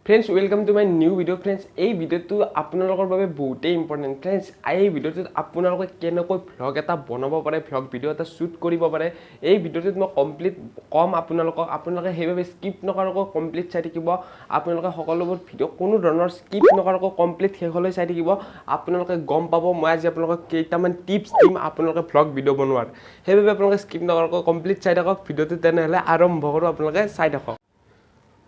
Friends, welcome to my new video. Friends, এই ভিডিওটো আপোনালোকৰ বাবে বহুতেই ইম্পৰ্টেন্ট। Friends, এই ভিডিওটোত আপোনালোকে কেনেকৈ ভ্লগ এটা বনাব পাৰে, ভ্লগ ভিডিও এটা শুট কৰিব পাৰে, এই ভিডিওটোত মই কমপ্লিট কম আপোনালোকে সেইভাবে স্কিপ নকৰাকৈ কমপ্লিট চাই থাকিব। আপোনালোকে সকলোবোৰ ভিডিও কোনো ধৰণৰ স্কিপ নকৰাকৈ কমপ্লিট শেষলৈ চাই থাকিব। আপোনালোকে গম পাব মই আজি আপোনালোকক কেইটামান টিপছ দিম আপোনালোকে ভ্লগ ভিডিও বনোৱাৰ। সেইভাবে আপোনালোকে স্কিপ নকৰাকৈ কমপ্লিট চাই থাকক। ভিডিওটো তেনেহলে আৰম্ভ কৰো, আপোনালোকে চাই থাকক।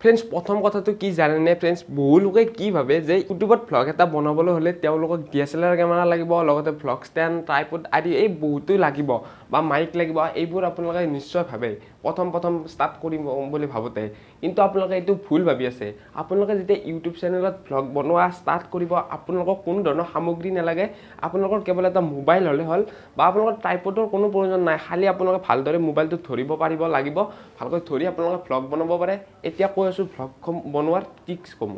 ফ্ৰেন্ডছ, প্ৰথম কথাটো কি জানেনে ফ্ৰেন্ডছ, বহু লোকে কি ভাবে যে ইউটিউবত ভ্লগ এটা বনাবলৈ হলে তেওঁলোকক DSLR কেমেৰা লাগিব, লগতে ভ্লগ ষ্টেণ্ড, ট্ৰাইপড আদি এই বহুতো লাগিব বা মাইক লাগিব। এইবোৰ আপোনালোকে নিশ্চয় ভাবে প্ৰথম ষ্টাৰ্ট কৰিম বুলি ভাবোতে, কিন্তু আপোনালোকে এইটো ভুল ভাবি আছে। আপোনালোকে যেতিয়া ইউটিউব চেনেলত ভ্লগ বনোৱা ষ্টাৰ্ট কৰিব, আপোনালোকক কোনো ধৰণৰ সামগ্ৰী নালাগে। আপোনালোকৰ কেৱল এটা মোবাইল হ'লে হ'ল বা আপোনালোকৰ ট্ৰাইপডৰ কোনো প্ৰয়োজন নাই। খালি আপোনালোকে ভালদৰে মোবাইলটো ধৰিব পাৰিব লাগিব, ভালকৈ ধৰি আপোনালোকে ভ্লগ বনাব পাৰে। এতিয়া কৈ আছো ভ্লগ বনোৱাৰ টিপছ কম।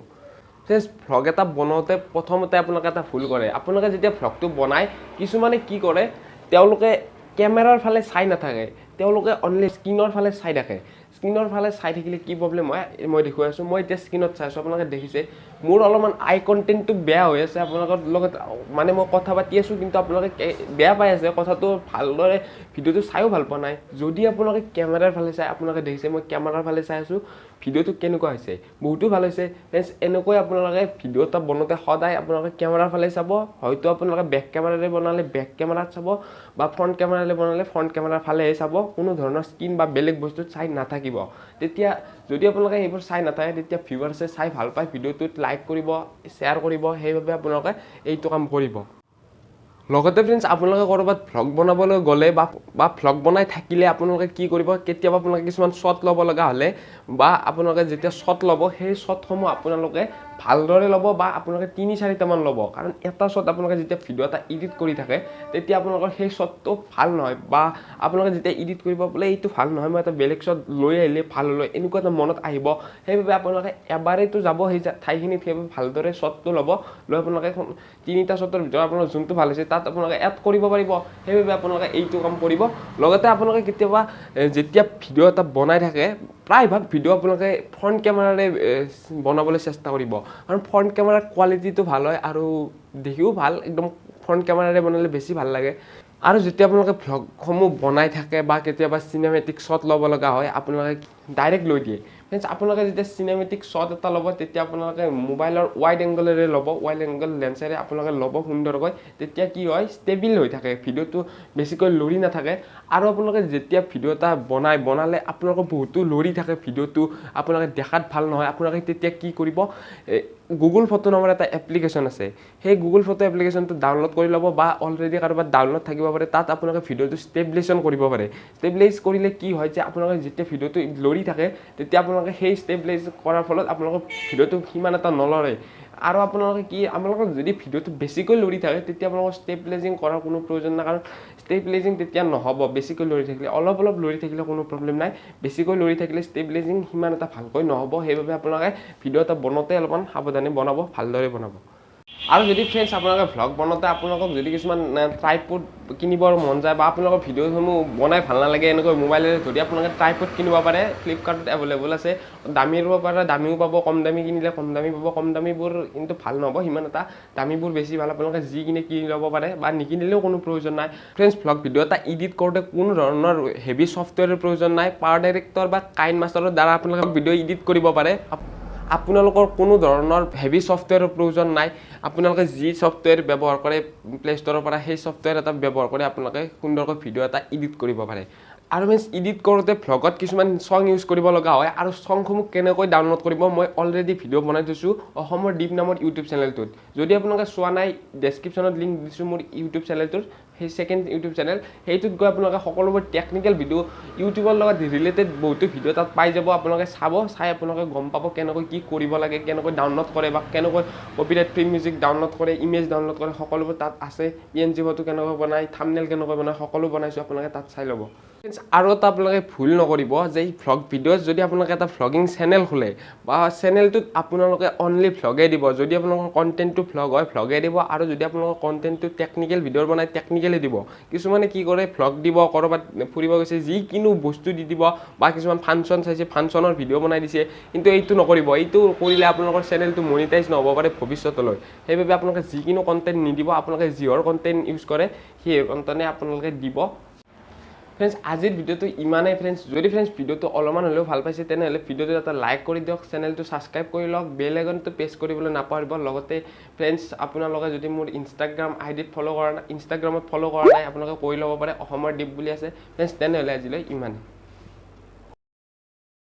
ফ্ৰেন্ডছ, ভ্লগ এটা বনাওঁতে প্ৰথমতে আপোনালোকে এটা ভুল কৰে। আপোনালোকে যেতিয়া ভ্লগটো বনায়, কিছুমানে কি কৰে, তেওঁলোকে কেমেৰাৰ ফালে চাই নাথাকে, তেওঁলোকে অনলি স্ক্ৰীনৰ ফালে চাই থাকে। স্ক্ৰীনৰ ফালে চাই থাকিলে কি প্ৰব্লেম হয় মই দেখুৱাই আছোঁ। মই এতিয়া স্ক্ৰীনত চাই আছোঁ, আপোনালোকে দেখিছে মোৰ অলপমান আই কণ্টেণ্টটো বেয়া হৈ আছে। আপোনালোকৰ লগত মানে মই কথা পাতি আছোঁ, কিন্তু আপোনালোকে বেয়া পাই আছে কথাটো, ভালদৰে ভিডিঅ'টো চাইও ভাল পোৱা নাই। যদি আপোনালোকে কেমেৰাৰ ফালে চাই, আপোনালোকে দেখিছে মই কেমেৰাৰ ফালে চাই আছোঁ, ভিডিঅ'টো কেনেকুৱা হৈছে, বহুতো ভাল হৈছে। ফ্ৰেন্ডছ, এনেকৈ আপোনালোকে ভিডিঅ' এটা বনাওঁতে সদায় আপোনালোকে কেমেৰাৰ ফালে চাব। হয়তো আপোনালোকে বেক কেমেৰাৰে বনালে বেক কেমেৰাত চাব, বা ফ্ৰণ্ট কেমেৰাৰে বনালে ফ্ৰণ্ট কেমেৰাৰ ফালেহে চাব। কোনো ধৰণৰ স্ক্ৰীন বা বেলেগ বস্তুত চাই নাথাকিব। তেতিয়া যদি আপোনালোকে এইবোৰ চাই নাথাকে, তেতিয়া ভিউৱাৰ্ছে চাই ভাল পায়, ভিডিঅ'টোত লাইক কৰিব, শ্বেয়াৰ কৰিব। সেইবাবে আপোনালোকে এইটো কাম কৰিব। লগতে ফ্ৰেন্ডছ, আপোনালোকে ক'ৰবাত ভ্লগ বনাবলৈ গ'লে বা ভ্লগ বনাই থাকিলে আপোনালোকে কি কৰিব, কেতিয়াবা আপোনালোকে কিছুমান শ্বট ল'ব লগা হ'লে বা আপোনালোকে যেতিয়া শ্বট ল'ব, সেই শ্বটসমূহ আপোনালোকে ভালদৰে ল'ব বা আপোনালোকে 3-4টামান ল'ব। কাৰণ এটা শ্বট আপোনালোকে যেতিয়া ভিডিঅ' এটা এডিট কৰি থাকে, তেতিয়া আপোনালোকৰ সেই শ্বটটো ভাল নহয়, বা আপোনালোকে যেতিয়া এডিট কৰিব বোলে এইটো ভাল নহয়, মই এটা বেলেগ শ্বট লৈ আহিলে ভাল হ'লে, এনেকুৱা এটা মনত আহিব। সেইবাবে আপোনালোকে এবাৰেতো যাব সেই ঠাইখিনিত, সেইবাবে ভালদৰে শ্বটটো ল'ব। লৈ আপোনালোকে 3টা শ্বটৰ ভিতৰত আপোনাৰ যোনটো ভাল হৈছে তাত আপোনালোকে এড কৰিব পাৰিব। সেইবাবে আপোনালোকে এইটো কাম কৰিব। লগতে আপোনালোকে কেতিয়াবা যেতিয়া ভিডিঅ' এটা বনাই থাকে, প্ৰায়ভাগ ভিডিঅ' আপোনালোকে ফ্ৰণ্ট কেমেৰাৰে বনাবলৈ চেষ্টা কৰিব, কাৰণ ফ্ৰণ্ট কেমেৰাৰ কোৱালিটিটো ভাল হয় আৰু দেখিও ভাল। একদম ফ্ৰণ্ট কেমেৰাৰে বনালে বেছি ভাল লাগে। আৰু যেতিয়া আপোনালোকে ভ্লগসমূহ বনাই থাকে বা কেতিয়াবা চিনেমেটিক শ্বট ল'ব লগা হয়, আপোনালোকে ডাইৰেক্ট লৈ দিয়ে। ফ্ৰেন্ডছ, আপোনালোকে যেতিয়া চিনেমেটিক শ্বট এটা ল'ব, তেতিয়া আপোনালোকে মোবাইলৰ ৱাইড এংগলেৰে ল'ব, ৱাইড এংগল লেন্সেৰে আপোনালোকে ল'ব সুন্দৰকৈ। তেতিয়া কি হয়, ষ্টেবল হৈ থাকে, ভিডিঅ'টো বেছিকৈ লৰি নাথাকে। আৰু আপোনালোকে যেতিয়া ভিডিঅ' এটা বনালে আপোনালোকৰ বহুতো লৰি থাকে ভিডিঅ'টো, আপোনালোকে দেখাত ভাল নহয়। আপোনালোকে তেতিয়া কি কৰিব, গুগল ফটো নামৰ এটা এপ্লিকেশ্যন আছে, সেই গুগল ফটো এপ্লিকেশ্যনটো ডাউনলোড কৰি ল'ব, বা অলৰেডি কাৰোবাৰ ডাউনলোড থাকিব পাৰে। তাত আপোনালোকে ভিডিঅ'টো ষ্টেবিলাইজেশ্যন কৰিব পাৰে। ষ্টেবিলাইজ কৰিলে কি হয় যে আপোনালোকে যেতিয়া ভিডিঅ'টো লৰি থাকে, তেতিয়া আপোনালোকে সেই ষ্টেবিলাইজ কৰাৰ ফলত আপোনালোকৰ ভিডিঅ'টো সিমান এটা নলৰে। আৰু আপোনালোকৰ যদি ভিডিঅ'টো বেছিকৈ লৰি থাকে, তেতিয়া আপোনালোকৰ ষ্টেবিলাইজিং কৰাৰ কোনো প্ৰয়োজন নাই, কাৰণ ষ্টেবিলাইজিং তেতিয়া নহ'ব। বেছিকৈ লৰি থাকিলে, অলপ লৰি থাকিলে কোনো প্ৰব্লেম নাই, বেছিকৈ লৰি থাকিলে ষ্টেবিলাইজিং সিমান এটা ভালকৈ নহ'ব। সেইবাবে আপোনালোকে ভিডিঅ' এটা বনাওঁতে অলপমান সাৱধানে বনাব, ভালদৰে বনাব। আৰু যদি ফ্ৰেন্ডছ আপোনালোকে ভ্লগ বনাওঁতে আপোনালোকক যদি কিছুমান ট্ৰাইপড কিনিবৰ মন যায়, বা আপোনালোকৰ ভিডিঅ'সমূহ বনাই ভাল নালাগে, এনেকৈ মোবাইলেৰে ধৰি আপোনালোকে ট্ৰাইপড কিনিব পাৰে। ফ্লিপকাৰ্টত এভেইলেবল আছে, দামী ল'ব পাৰে, দামীও পাব, কম দামী কিনিলে কম দামী পাব। কম দামীবোৰ কিন্তু ভাল নহ'ব সিমান এটা, দামীবোৰ বেছি ভাল। আপোনালোকে যি কিনি ল'ব পাৰে, বা নিকিনিলেও কোনো প্ৰয়োজন নাই। ফ্ৰেন্ডছ, ভ্লগ ভিডিঅ' এটা এডিট কৰোঁতে কোনো ধৰণৰ হেভি ছফ্টৱেৰৰ প্ৰয়োজন নাই। পাৱাৰ ডাইৰেক্টৰ বা কাইন মাষ্টাৰৰ দ্বাৰা আপোনালোকে ভিডিঅ' এডিট কৰিব পাৰে। আপোনালোকৰ কোনো ধৰণৰ হেভি ছফ্টৱেৰৰ প্ৰয়োজন নাই। আপোনালোকে যি ছফ্টৱেৰ ব্যৱহাৰ কৰে প্লে ষ্ট'ৰৰ পৰা, সেই ছফ্টৱেৰ এটা ব্যৱহাৰ কৰি আপোনালোকে সুন্দৰকৈ ভিডিঅ' এটা এডিট কৰিব পাৰে। আৰু এডিট কৰোঁতে ভ্লগত কিছুমান ছং ইউজ কৰিব লগা হয়, আৰু ছংসমূহ কেনেকৈ ডাউনলোড কৰিব মই অলৰেডি ভিডিঅ' বনাই থৈছোঁ অসমৰ দীপ নামৰ ইউটিউব চেনেলটোত। যদি আপোনালোকে চোৱা নাই, ডেছক্ৰিপশ্যনত লিংক দিছোঁ মোৰ ইউটিউব চেনেলটোৰ, সেই ছেকেণ্ড ইউটিউব চেনেল। সেইটোত গৈ আপোনালোকে সকলোবোৰ টেকনিকেল ভিডিঅ', ইউটিউবৰ লগত ৰিলেটেড বহুতো ভিডিঅ' তাত পাই যাব। আপোনালোকে চাই আপোনালোকে গম পাব কেনেকৈ কি কৰিব লাগে, কেনেকৈ ডাউনলোড কৰে, বা কেনেকৈ কপিৰাইট ফ্ৰী মিউজিক ডাউনলোড কৰে, ইমেজ ডাউনলোড কৰে, সকলোবোৰ তাত আছে। PNG ফটো কেনেকৈ বনায়, থাম্বনেইল কেনেকৈ বনায়, সকলো বনাইছোঁ, আপোনালোকে তাত চাই ল'ব। আৰু এটা আপোনালোকে ভুল নকৰিব যে এই ভ্লগ ভিডিঅ'ত যদি আপোনালোকে এটা ভ্লগিং চেনেল খোলে বা চেনেলটোত আপোনালোকে অনলি ভ্লগে দিব যদি আপোনালোকৰ কণ্টেণ্টটো ভ্লগ হয় ভ্লগে দিব আৰু যদি আপোনালোকৰ কণ্টেণ্টটো টেকনিকেল ভিডিঅ'ৰ বনাই টেকনিকেলি দিব কিছুমানে কি কৰে ভ্লগ দিব ক'ৰবাত ফুৰিব গৈছে যিকোনো বস্তু দি দিব বা কিছুমান ফাংচন চাইছে ফাংচনৰ ভিডিঅ' বনাই দিছে কিন্তু এইটো নকৰিব এইটো কৰিলে আপোনালোকৰ চেনেলটো মনিটাইজ নহ'ব পাৰে ভৱিষ্যতলৈ সেইবাবে আপোনালোকে যিকোনো কণ্টেণ্ট নিদিব আপোনালোকে যিহৰ কণ্টেণ্ট ইউজ কৰে সেই কণ্টেণ্টে আপোনালোকে দিব ফ্ৰেণ্ডছ আজিৰ ভিডিঅ'টো ইমানেই ফ্ৰেণ্ডছ যদি ফ্ৰেণ্ডছ ভিডিঅ'টো অলপমান হ'লেও ভাল পাইছে তেনেহ'লে ভিডিঅ'টো এটা লাইক কৰি দিয়ক চেনেলটো ছাবস্ক্ৰাইব কৰি লওক বেল আইকনটো প্ৰেছ কৰিবলৈ নাপাহৰিব লগতে ফ্ৰেণ্ডছ আপোনালোকে যদি মোৰ ইনষ্টাগ্ৰাম আইডিত ইনষ্টাগ্ৰামত ফ'ল' কৰা নাই আপোনালোকে কৰি ল'ব পাৰে অসমৰ দীপ বুলি আছে ফ্ৰেণ্ডছ তেনেহ'লে আজিলৈ ইমানেই